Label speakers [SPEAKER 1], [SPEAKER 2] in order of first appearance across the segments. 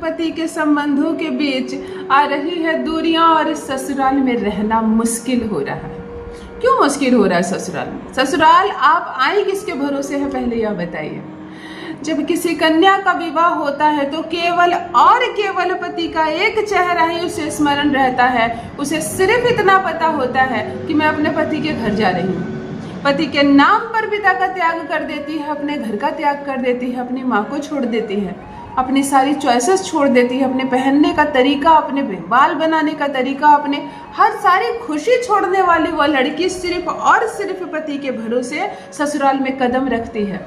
[SPEAKER 1] पति के संबंधों के बीच आ रही है दूरियां और ससुराल में रहना मुश्किल हो रहा है। क्यों मुश्किल हो रहा है ससुराल में? ससुराल आप आई किसके भरोसे है, पहले यह बताइए। जब किसी कन्या का विवाह होता है तो केवल और केवल पति का एक चेहरा ही उसे स्मरण रहता है। उसे सिर्फ इतना पता होता है कि मैं अपने पति के घर जा रही हूँ। पति के नाम पर पिता का त्याग कर देती है, अपने घर का त्याग कर देती है, अपनी माँ को छोड़ देती है, अपनी सारी चॉइसेस छोड़ देती है, अपने पहनने का तरीका, अपने बाल बनाने का तरीका, अपने हर सारी खुशी छोड़ने वाली वह लड़की सिर्फ और सिर्फ पति के भरोसे ससुराल में कदम रखती है।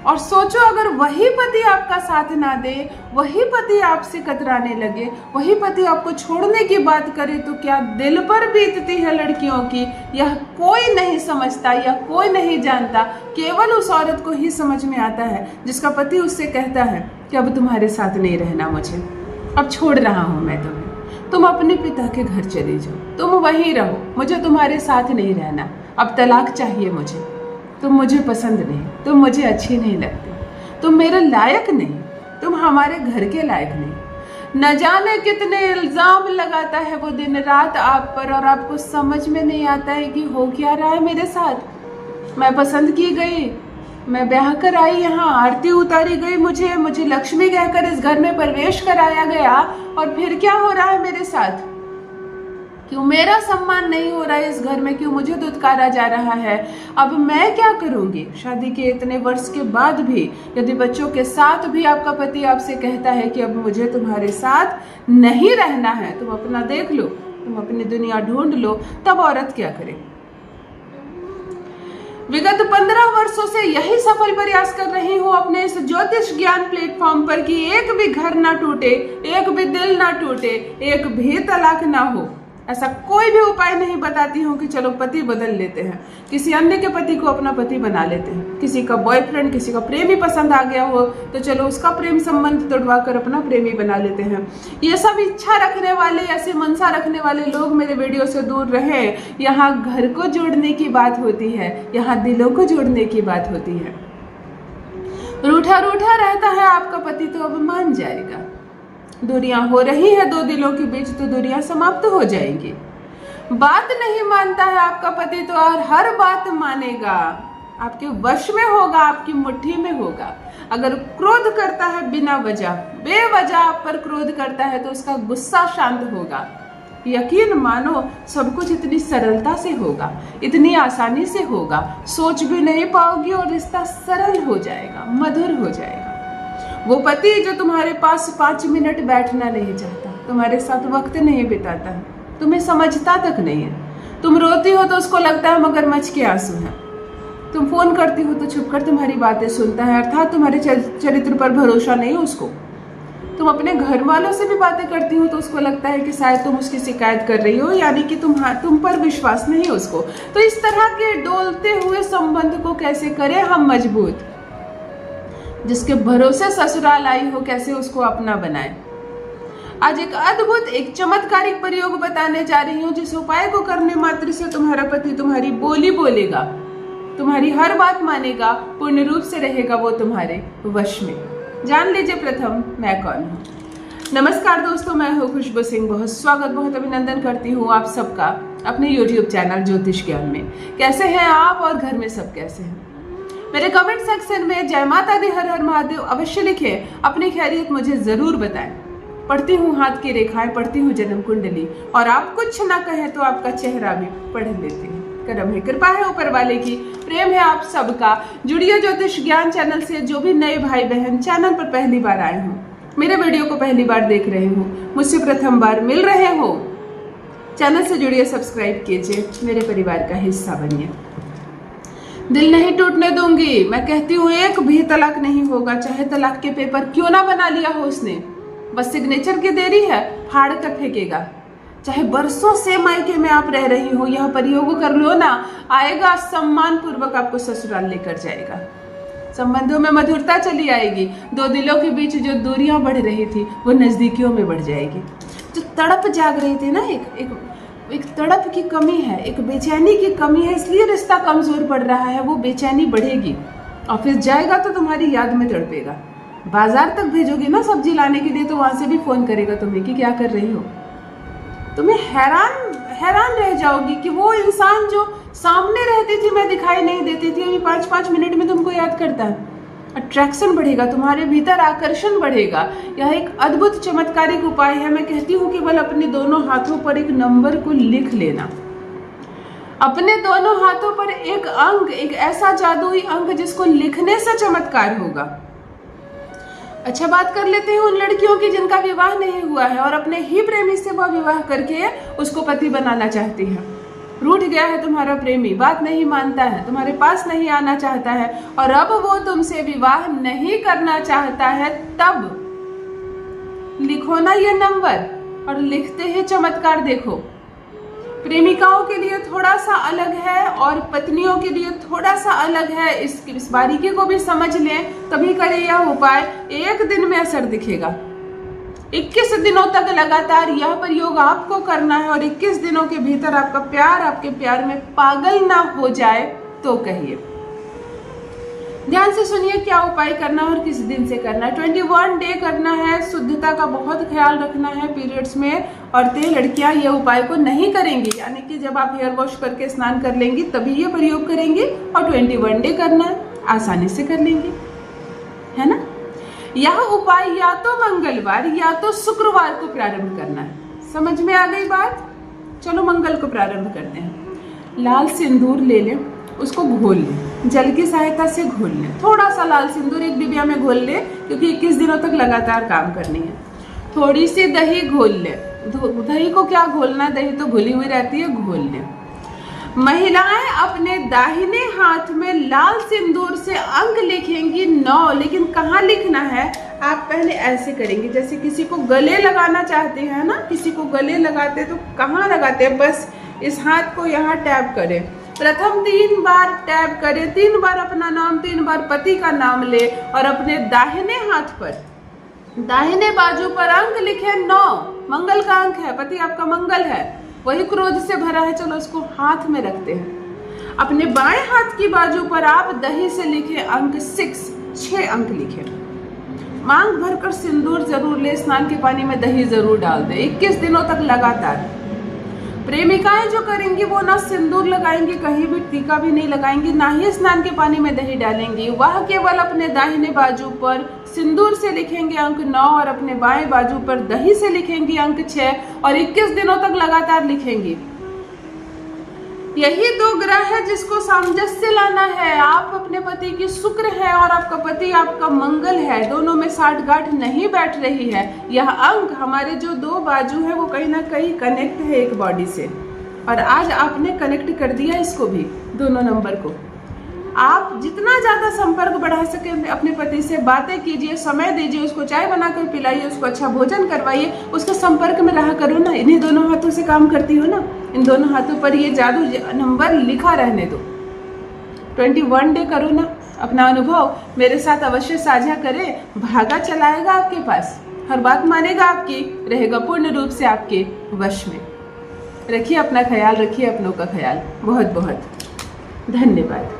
[SPEAKER 1] और सोचो, अगर वही पति आपका साथ ना दे, वही पति आपसे कतराने लगे, वही पति आपको छोड़ने की बात करे तो क्या दिल पर बीतती है लड़कियों की, यह कोई नहीं समझता, यह कोई नहीं जानता। केवल उस औरत को ही समझ में आता है जिसका पति उससे कहता है कि अब तुम्हारे साथ नहीं रहना, मुझे अब छोड़ रहा हूँ मैं तुम्हें, तुम अपने पिता के घर चले जाओ, तुम वहीं रहो, मुझे तुम्हारे साथ नहीं रहना, अब तलाक चाहिए मुझे, तुम मुझे पसंद नहीं, तुम मुझे अच्छी नहीं लगती, तुम मेरे लायक नहीं, तुम हमारे घर के लायक नहीं। न जाने कितने इल्जाम लगाता है वो दिन रात आप पर, और आपको समझ में नहीं आता है कि हो क्या रहा है मेरे साथ। मैं पसंद की गई, मैं ब्याह कर आई, यहाँ आरती उतारी गई, मुझे लक्ष्मी कहकर इस घर में प्रवेश कराया गया, और फिर क्या हो रहा है मेरे साथ? क्यों मेरा सम्मान नहीं हो रहा है इस घर में? क्यों मुझे दुत्कारा जा रहा है? अब मैं क्या करूंगी? शादी के इतने वर्ष के बाद भी, यदि बच्चों के साथ भी आपका पति आपसे कहता है कि अब मुझे तुम्हारे साथ नहीं रहना है, तुम अपना देख लो, तुम अपनी दुनिया ढूंढ लो, तब औरत क्या करे? विगत 15 वर्षों से यही सफल प्रयास कर रही हूँ अपने इस ज्योतिष ज्ञान प्लेटफॉर्म पर कि एक भी घर ना टूटे, एक भी दिल ना टूटे, एक भी तलाक ना हो। ऐसा कोई भी उपाय नहीं बताती हूँ कि चलो पति बदल लेते हैं, किसी अन्य के पति को अपना पति बना लेते हैं, किसी का बॉयफ्रेंड, किसी का प्रेमी पसंद आ गया हो तो चलो उसका प्रेम संबंध तोड़वा कर अपना प्रेमी बना लेते हैं। ये सब इच्छा रखने वाले, ऐसे मनसा रखने वाले लोग मेरे वीडियो से दूर रहे। यहाँ घर को जोड़ने की बात होती है, यहाँ दिलों को जोड़ने की बात होती है। रूठा रूठा रहता है आपका पति तो अब मान जाएगा। दूरियां हो रही है दो दिलों के बीच तो दूरियां समाप्त हो जाएंगी। बात नहीं मानता है आपका पति तो हर बात मानेगा, आपके वश में होगा, आपकी मुट्ठी में होगा। अगर क्रोध करता है बिना वजह, बेवजह आप पर क्रोध करता है तो उसका गुस्सा शांत होगा। यकीन मानो सब कुछ इतनी सरलता से होगा, इतनी आसानी से होगा, सोच भी नहीं पाओगी और रिश्ता सरल हो जाएगा, मधुर हो जाएगा। वो पति जो तुम्हारे पास 5 मिनट बैठना नहीं चाहता, तुम्हारे साथ वक्त नहीं बिताता है, तुम्हें समझता तक नहीं है। तुम रोती हो तो उसको लगता है मगरमच्छ के आंसू हैं। तुम फोन करती हो तो छुपकर तुम्हारी बातें सुनता है, अर्थात तुम्हारे चरित्र पर भरोसा नहीं उसको। तुम अपने घर वालों से भी बातें करती हो तो उसको लगता है कि शायद तुम उसकी शिकायत कर रही हो, यानी कि तुम पर विश्वास नहीं उसको। तो इस तरह के डोलते हुए संबंध को कैसे करें हम मजबूत? जिसके भरोसे ससुराल आई हो कैसे उसको अपना बनाए? आज एक अद्भुत, एक चमत्कारिक प्रयोग बताने जा रही हूँ, जिस उपाय को करने मात्र से तुम्हारा पति तुम्हारी बोली बोलेगा, तुम्हारी हर बात मानेगा, पूर्ण रूप से रहेगा वो तुम्हारे वश में। जान लीजिए प्रथम मैं कौन हूँ। नमस्कार दोस्तों, मैं हूँ खुशबू सिंह। बहुत स्वागत, बहुत अभिनंदन करती हूँ आप सबका अपने YouTube चैनल ज्योतिष ज्ञान में। कैसे हैं आप और घर में सब कैसे हैं? मेरे कमेंट सेक्शन में जय माता दी, हर हर महादेव अवश्य लिखें, अपनी खैरियत मुझे जरूर बताएं। पढ़ती हूँ हाथ की रेखाएं, पढ़ती हूँ जन्म कुंडली, और आप कुछ ना कहें तो आपका चेहरा भी पढ़ लेती हूँ। करम है, कृपा है ऊपर वाले की, प्रेम है आप सबका। जुड़िए ज्योतिष ज्ञान चैनल से। जो भी नए भाई बहन चैनल पर पहली बार आए हों, मेरे वीडियो को पहली बार देख रहे हो, मुझसे प्रथम बार मिल रहे हो, चैनल से जुड़िए, सब्सक्राइब कीजिए, मेरे परिवार का हिस्सा बनिए। दिल नहीं टूटने दूंगी। मैं कहती हूँ एक भी तलाक नहीं होगा, चाहे तलाक के पेपर क्यों ना बना लिया हो उसने, बस सिग्नेचर की देरी है, फाड़ कर फेंकेगा। चाहे बरसों से मायके में आप रह रही हो, यह प्रयोग कर लो ना, आएगा सम्मान पूर्वक आपको ससुराल लेकर जाएगा। संबंधों में मधुरता चली आएगी। दो दिलों के बीच जो दूरियां बढ़ रही थी वो नजदीकियों में बढ़ जाएगी। जो तड़प जाग रही थी ना, एक तड़प की कमी है, एक बेचैनी की कमी है, इसलिए रिश्ता कमजोर पड़ रहा है, वो बेचैनी बढ़ेगी। ऑफिस जाएगा तो तुम्हारी याद में तड़पेगा, बाजार तक भेजोगे ना सब्जी लाने के लिए, तो वहां से भी फोन करेगा तुम्हें कि क्या कर रही हो। तुम्हें हैरान रह जाओगी कि वो इंसान जो सामने रहती थी, मैं दिखाई नहीं देती थी, अभी 5-5 मिनट में तुमको याद करता है। अट्रैक्शन बढ़ेगा, तुम्हारे भीतर आकर्षण बढ़ेगा। यह एक अद्भुत चमत्कारिक उपाय है। मैं कहती हूँ केवल अपने दोनों हाथों पर एक नंबर को लिख लेना, अपने दोनों हाथों पर एक अंक, एक ऐसा जादुई अंक जिसको लिखने से चमत्कार होगा। अच्छा, बात कर लेते हैं उन लड़कियों की जिनका विवाह नहीं हुआ है और अपने ही प्रेमी से वह विवाह करके उसको पति बनाना चाहती है। रूठ गया है तुम्हारा प्रेमी, बात नहीं मानता है, तुम्हारे पास नहीं आना चाहता है और अब वो तुमसे विवाह नहीं करना चाहता है। तब लिखो ना ये नंबर और लिखते ही चमत्कार देखो। प्रेमिकाओं के लिए थोड़ा सा अलग है और पत्नियों के लिए थोड़ा सा अलग है। इस बारीकी को भी समझ लें, तभी करें यह उपाय। एक दिन में असर दिखेगा। 21 दिनों तक लगातार यह प्रयोग आपको करना है और 21 दिनों के भीतर आपका प्यार आपके प्यार में पागल ना हो जाए तो कहिए। ध्यान से सुनिए क्या उपाय करना है और किस दिन से करना है। 21 डे करना है। शुद्धता का बहुत ख्याल रखना है। पीरियड्स में औरतें, लड़कियां ये उपाय को नहीं करेंगी, यानी कि जब आप हेयर वॉश करके स्नान कर लेंगी तभी ये प्रयोग करेंगे और 21 डे करना है, आसानी से कर लेंगे, है ना। यह उपाय या तो मंगलवार या तो शुक्रवार को प्रारंभ करना है। समझ में आ गई बात? चलो मंगल को प्रारंभ करते हैं। लाल सिंदूर ले लें, उसको घोल लें, जल की सहायता से घोल लें। थोड़ा सा लाल सिंदूर एक डिबिया में घोल लें, क्योंकि 21 दिनों तक लगातार काम करनी है। थोड़ी सी दही घोल लें। दही को क्या घोलना, दही तो घुली हुई रहती है, घोल लें। महिलाएं अपने दाहिने हाथ में लाल सिंदूर से अंक लिखेंगी 9, लेकिन कहाँ लिखना है, आप पहले ऐसे करेंगे जैसे किसी को गले लगाना चाहते हैं ना, किसी को गले लगाते तो कहाँ लगाते हैं, बस इस हाथ को यहाँ टैप करें। प्रथम 3 बार टैप करें, 3 बार अपना नाम, 3 बार पति का नाम ले और अपने दाहिने हाथ पर, दाहिने बाजू पर अंक लिखे 9। मंगल का अंक है, पति आपका मंगल है, वही क्रोध से भरा है। चलो इसको हाथ में रखते हैं। अपने बाएं हाथ की बाजू पर आप दही से लिखे अंक 6 अंक लिखे। मांग भरकर सिंदूर जरूर ले, स्नान के पानी में दही जरूर डाल दे। 21 दिनों तक लगातार। प्रेमिकाएं जो करेंगी वो ना सिंदूर लगाएंगी, कहीं भी टीका भी नहीं लगाएंगी, ना ही स्नान के पानी में दही डालेंगी। वह केवल अपने दाहिने बाजू पर सिंदूर से लिखेंगे अंक 9 और अपने बाएं बाजू पर दही से लिखेंगी अंक 6 और 21 दिनों तक लगातार लिखेंगी। यही 2 ग्रह है जिसको सामंजस्य लाना है। आप अपने पति की शुक्र है और आपका पति आपका मंगल है, दोनों में साठगांठ नहीं बैठ रही है। यह अंक, हमारे जो 2 बाजू है वो कहीं ना कहीं कनेक्ट है एक बॉडी से, और आज आपने कनेक्ट कर दिया इसको भी, दोनों नंबर को। आप जितना ज़्यादा संपर्क बढ़ा सके अपने पति से, बातें कीजिए, समय दीजिए, उसको चाय बनाकर पिलाइए, उसको अच्छा भोजन करवाइए, उसके संपर्क में रहा करो ना। इन्हीं दोनों हाथों से काम करती हो ना, इन दोनों हाथों पर ये जादू नंबर लिखा रहने दो। 21 डे करो ना। अपना अनुभव मेरे साथ अवश्य साझा करें, भागा चलाएगा आपके पास, हर बात मानेगा आपकी, रहेगा पूर्ण रूप से आपके वश में। रखिए अपना ख्याल, रखिए अपनों का ख्याल। बहुत बहुत धन्यवाद।